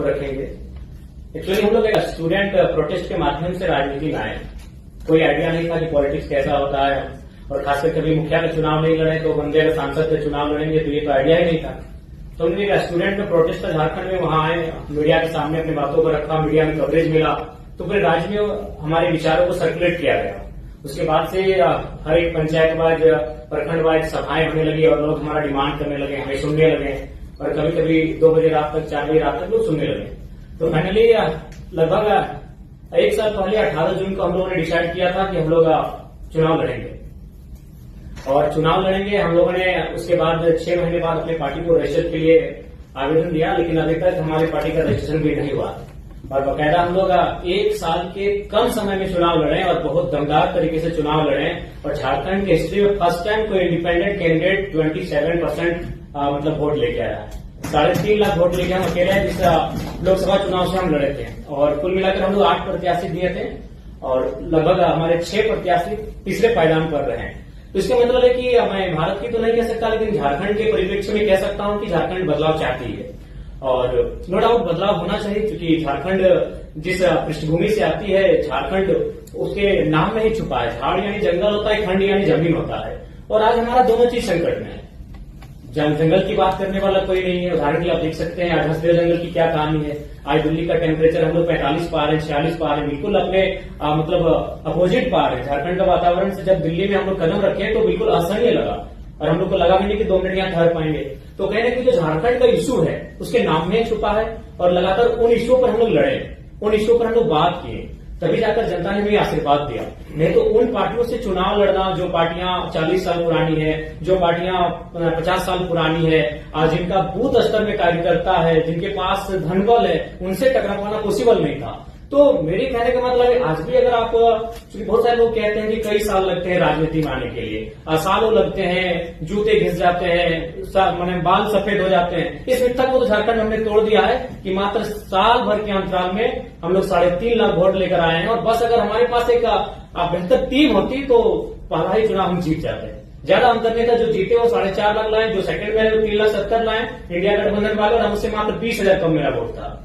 रखेंगे। एक्चुअली हम लोग एक स्टूडेंट प्रोटेस्ट के माध्यम से राजनीति में आए। कोई आइडिया नहीं था कि पॉलिटिक्स कैसा होता है, और खासकर कभी मुखिया का चुनाव नहीं लड़े तो बंदे का सांसद का चुनाव लड़ेंगे, तो ये तो आइडिया ही नहीं था। तो हमने एक स्टूडेंट का प्रोटेस्ट था झारखंड में, वहां आए, मीडिया के सामने अपनी बातों को रखा, मीडिया में कवरेज मिला, तो पूरे राज्य में हमारे विचारों को सर्कुलेट किया गया। उसके बाद से हर एक पंचायत वाइज, प्रखंड वाइज सभाएं होने लगी और लोग हमारा डिमांड करने लगे, हमें सुनने लगे, और कभी कभी 2 बजे रात तक, 4 बजे रात तक लोग सुनने लगे। तो फाइनली लगभग 1 साल पहले 18 जून को हम लोगों ने डिसाइड किया था कि हम लोग चुनाव लड़ेंगे, और चुनाव लड़ेंगे। हम लोगों ने उसके बाद 6 महीने बाद अपने पार्टी को रजिस्टर के लिए आवेदन दिया, लेकिन अभी तक हमारे पार्टी का रजिस्ट्रेशन भी नहीं हुआ। और बाकायदा हम लोग 1 साल के कम समय में चुनाव लड़े और बहुत दमदार तरीके से चुनाव लड़े, और झारखंड के हिस्ट्री में फर्स्ट टाइम कोई इंडिपेंडेंट कैंडिडेट 27% मतलब वोट लेके आया। 3.5 लाख वोट लेके हम अकेले हैं जिस लोकसभा चुनाव से हम लड़े थे, और कुल मिलाकर हम लोग 8 प्रत्याशी दिए थे, और लगभग हमारे 6 प्रत्याशी तीसरे पायदान पर रहे हैं। तो इसका मतलब है कि मैं भारत की तो नहीं कह सकता, लेकिन झारखंड के परिप्रेक्ष्य में कह सकता हूं कि झारखंड बदलाव चाहती है, और नो डाउट बदलाव होना चाहिए, क्योंकि झारखंड जिस पृष्ठभूमि से आती है, झारखंड उसके नाम में ही छुपा है। झाड़ यानी जंगल होता है, खंड यानी जमीन होता है, और आज हमारा दोनों चीज संकट में है। जंगल की बात करने वाला कोई नहीं है। उदाहरण के लिए आप देख सकते हैं आज हंसदेव जंगल की क्या कहानी है। आज दिल्ली का टेम्परेचर हम लोग 45 पा रहे हैं, 46 पा रहे हैं, बिल्कुल अपने मतलब अपोजिट पा रहे हैं। झारखंड का वातावरण से जब दिल्ली में हम लोग कदम रखे तो बिल्कुल असहनीय लगा, और हम लोग को लगा भी नहीं कि 2 मिनट यहाँ ठहर पाएंगे। तो कहने की जो झारखंड का इश्यू है उसके नाम में छुपा है, और लगातार उन इश्यूओं पर हम लोग लड़े, उन इश्यूओं पर हम लोग बात किए, तभी जाकर जनता ने भी आशीर्वाद दिया। नहीं तो उन पार्टियों से चुनाव लड़ना जो पार्टियां 40 साल पुरानी है, जो पार्टियां 50 साल पुरानी है, जिनका बूथ स्तर में कार्यकर्ता है, जिनके पास धनबल है, उनसे टकरा पाना पॉसिबल नहीं था। तो मेरे कहने का मतलब है आज भी अगर आप, क्योंकि बहुत सारे लोग कहते हैं कि कई साल लगते हैं राजनीति में आने के लिए, सालों लगते हैं, जूते घिस जाते हैं, माने बाल सफेद हो जाते हैं, इस मिथ्या को तो झारखंड हमने तोड़ दिया है कि मात्र साल भर के अंतराल में हम लोग 3.5 लाख वोट लेकर आए हैं। और बस अगर हमारे पास एक बेहतर टीम होती तो पहला ही चुनाव हम जीत जाते हैं। ज्यादा अंतर नहीं था, जो जीते वो 4.5 लाख लाए, जो सेकंड में 3,70,000 लाए इंडिया गठबंधन वाले, और हमसे मात्र 20,000 कम मेरा वोट था।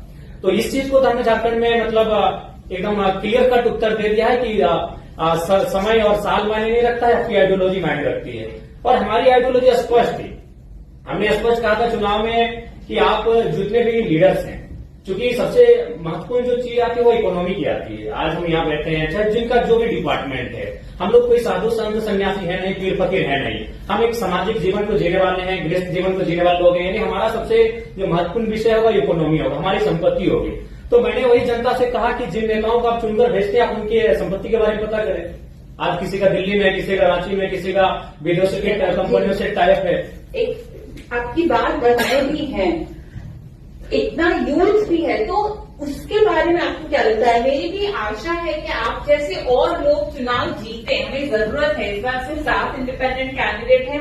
तो इस चीज को तो हमने झारखंड में मतलब एकदम क्लियर कट उत्तर दे दिया है कि समय और साल मायने नहीं रखता है, आपकी आइडियोलॉजी मायने रखती है। और हमारी आइडियोलॉजी स्पष्ट थी। हमने स्पष्ट कहा था चुनाव में कि आप जितने भी लीडर्स हैं, क्योंकि सबसे महत्वपूर्ण जो चीज आती है वो इकोनॉमी की आती है। आज हम यहाँ बैठे हैं, चाहे जिनका जो भी डिपार्टमेंट है, हम लोग कोई साधु संत सन्यासी है नहीं, पीर फकीर है नहीं, हम एक सामाजिक जीवन को जीने वाले हैं, गृहस्थ जीवन को जीने वाले लोग हैं। यानी हमारा सबसे जो महत्वपूर्ण विषय होगा इकोनॉमी होगा, हमारी संपत्ति होगी। तो मैंने वही जनता से कहा कि जिन नेताओं को आप चुनकर भेजते हैं, आप उनके संपत्ति के बारे में पता करें। आज किसी का दिल्ली में, किसी का रांची में, किसी का विदेशों के कंपनियों से टाइप है। एक आपकी बात बढ़ाए भी है, इतना यूथ भी है, तो उसके बारे में आपको क्या लगता है? मेरी भी आशा है कि आप जैसे और लोग चुनाव जीते। हमें जरूरत है, इस बार सिर्फ 7 इंडिपेंडेंट कैंडिडेट हैं,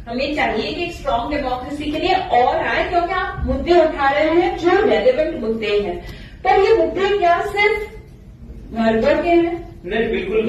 हमें चाहिए कि एक स्ट्रांग डेमोक्रेसी के लिए और आए, क्योंकि आप मुद्दे उठा रहे हैं जो रेलेवेंट मुद्दे हैं। पर ये मुद्दे क्या सिर्फ घर पर के हैं? नहीं, बिल्कुल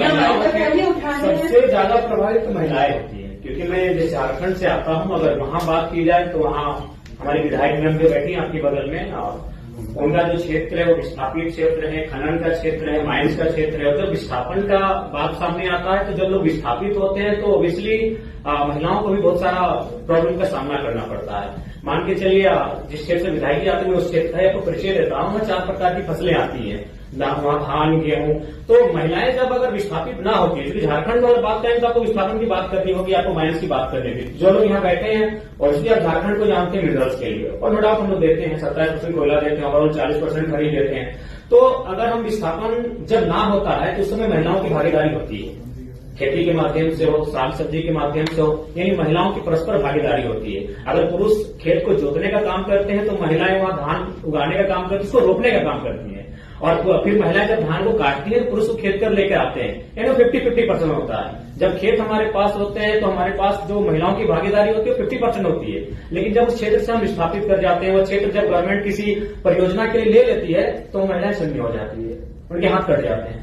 सबसे ज्यादा प्रभावित तो महिलाएं होती है, क्योंकि मैं जैसे झारखंड से आता हूं, अगर वहां बात की जाए तो वहां हमारी विधायक मैम जो बैठी है आपके बगल में, और उनका जो क्षेत्र है वो विस्थापित क्षेत्र है, खनन का क्षेत्र है, माइंस का क्षेत्र है। और जब विस्थापन का बात सामने आता है तो जब लोग विस्थापित होते हैं तो ऑब्वियसली महिलाओं को भी बहुत सारा प्रॉब्लम का सामना करना पड़ता है। मान के चलिए जिस क्षेत्र से विधायक आती है उस क्षेत्र है, आपको परिचय देता हूँ, 4 प्रकार की फसलें आती है, वहाँ धान, गेहूं। तो महिलाएं जब अगर विस्थापित ना होती है, क्योंकि झारखंड में बात करें तो आपको विस्थापन की बात करनी होगी, आपको माइंस की बात करनी होगी। जो लोग यहाँ बैठे हैं और इसलिए आप झारखंड को जानते हैं मिनरल्स के लिए, और नो डाउट हम लोग देते हैं 27% कोयला देते हैं, और 40% खरीद देते हैं। तो अगर हम विस्थापन जब ना होता है तो उस समय महिलाओं की भागीदारी होती है, खेती के माध्यम से हो, साग सब्जी के माध्यम से हो, यानी महिलाओं की परस्पर भागीदारी होती है। अगर पुरुष खेत को जोतने का काम करते हैं तो महिलाएं वहां धान उगाने का काम करती है, उसको रोपने का काम करती है, और फिर महिलाएं जब धान को काटती है पुरुष को खेत कर लेकर आते हैं, यानी 50-50% होता है। जब खेत हमारे पास होते हैं तो हमारे पास जो महिलाओं की भागीदारी होती है 50% होती है। लेकिन जब उस क्षेत्र से हम स्थापित कर जाते हैं, वो क्षेत्र जब गवर्नमेंट किसी परियोजना के लिए ले लेती है तो महिलाएं शून्य हो जाती है, उनके हाथ कट जाते हैं।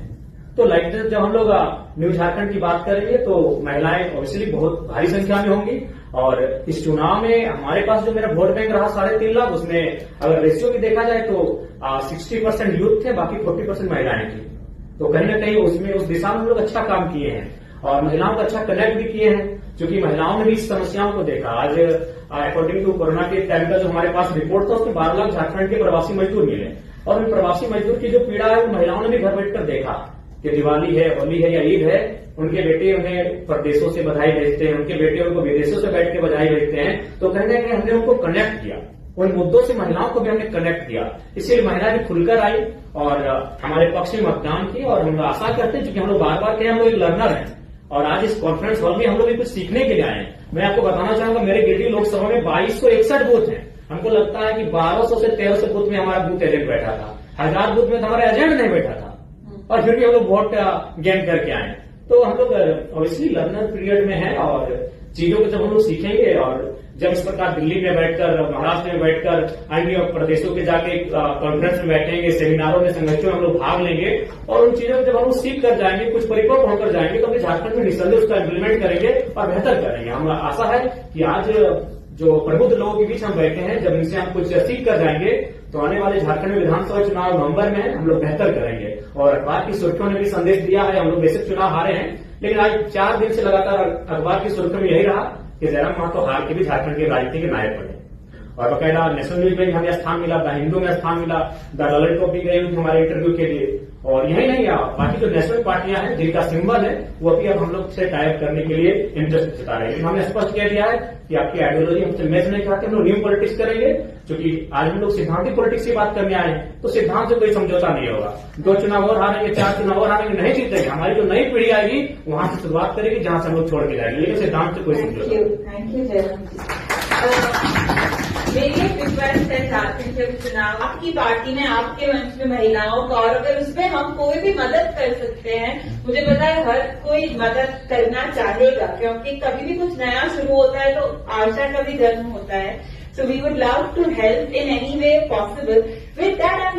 तो लाइक जब हम लोग न्यू झारखंड की बात करेंगे तो महिलाएं ऑब्वियसली बहुत भारी संख्या में होंगी। और इस चुनाव में हमारे पास जो मेरा वोट बैंक रहा 3.5 लाख, उसमें अगर रेशियो भी देखा जाए तो 60% यूथ थे, बाकी 40% महिलाएं थी। तो कहीं ना कहीं उसमें उस दिशा में हम लोग अच्छा काम किए हैं और महिलाओं को अच्छा कनेक्ट भी किए हैं, क्योंकि महिलाओं ने भी इस समस्याओं को देखा। आज अकॉर्डिंग टू कोरोना के टाइम का जो हमारे पास रिपोर्ट था, उसमें 12 लाख झारखंड के प्रवासी मजदूर मिले और उन प्रवासी मजदूर की जो पीड़ा है वो महिलाओं ने भी घर बैठकर देखा कि दिवाली है, होली है या ईद है, उनके बेटे उन्हें प्रदेशों से बधाई भेजते हैं, उनके बेटे उनको विदेशों से बैठ के बधाई भेजते हैं। तो कहीं ना कहीं हमने उनको कनेक्ट किया, उन मुद्दों से महिलाओं को भी हमने कनेक्ट किया, इसीलिए महिलाएं भी खुलकर आई और हमारे पक्ष में मतदान की। और हम आशा करते हैं, क्योंकि हम लोग बार बार कहें हम लोग एक लर्नर हैं और आज इस कॉन्फ्रेंस हॉल में हम लोग भी कुछ सीखने के लिए आए हैं। मैं आपको बताना चाहूंगा, मेरे गिरिडीह लोकसभा में 2261 बूथ हैं। हमको लगता है कि 1200 से 1300 बूथ में हमारा बूथ एजेंट बैठा था, 1000 बूथ में तो हमारा एजेंट नहीं बैठा था, और फिर भी हम लोग वोट गेन करके आए। तो हम लोग ऑब्वियसली लर्नर पीरियड में है और चीजों को जब हम लोग सीखेंगे और जब इस प्रकार दिल्ली में बैठकर, महाराष्ट्र में बैठकर, अन्य प्रदेशों के जाके कॉन्फ्रेंस में बैठेंगे, सेमिनारों में, संगठनों में हम लोग भाग लेंगे और उन चीजों को जब हम लोग सीख कर जाएंगे, कुछ परिपक्व होकर जाएंगे, तो हम झारखंड में निसंदेह उसका इम्प्लीमेंट करेंगे और बेहतर करेंगे। हम आशा है कि आज जो प्रबुद्ध लोगों के बीच हम बैठे हैं, जब इनसे हम कुछ सीख कर जाएंगे तो आने वाले झारखंड में विधानसभा चुनाव नवंबर में हम लोग बेहतर करेंगे। और अखबार की सुर्खियों ने भी संदेश दिया है, हम लोग बेसिक चुनाव हारे हैं, लेकिन आज 4 दिन से लगातार अखबार की सुर्खियों में यही रहा कि जयराम महतो हार के भी झारखंड के राजनीति के नायक बने। और बकायदा नेशनल न्यूज में हमें स्थान मिला, द हिंदू में स्थान मिला, द ललित को भी गई हमारे इंटरव्यू के लिए। और यही नहीं, बाकी जो नेशनल पार्टियां हैं जिनका सिंबल है वो भी अब हम लोग से टाइप करने के लिए इंटरेस्ट जता रहे हैं। लेकिन हमने स्पष्ट कह दिया है कि आपकी आइडियोलॉजी हमसे मैच नहीं खाते, हम लोग न्यू पॉलिटिक्स करेंगे, क्योंकि आज हम लोग सिद्धांतिक पॉलिटिक्स की बात करने आए हैं। तो सिद्धांत से कोई समझौता नहीं होगा। 2 चुनाव और हारेंगे, 4 चुनाव और हारेंगे, नहीं जीतेंगे। हमारी जो नई पीढ़ी आएगी वहां से शुरुआत करेगी जहां से हम लोग छोड़ के जाएंगे, लेकिन सिद्धांत से कोई समझौता। थैंक यू जयराम जी। मेरी एक रिक्वेस्ट है, झारखंड के चुनाव आपकी पार्टी में, आपके मंच में महिलाओं का, और अगर उसमें हम कोई भी मदद कर सकते हैं, मुझे पता है हर कोई मदद करना चाहेगा, क्योंकि कभी भी कुछ नया शुरू होता है तो आशा का भी जन्म होता है। So we would love to help in any way possible. With that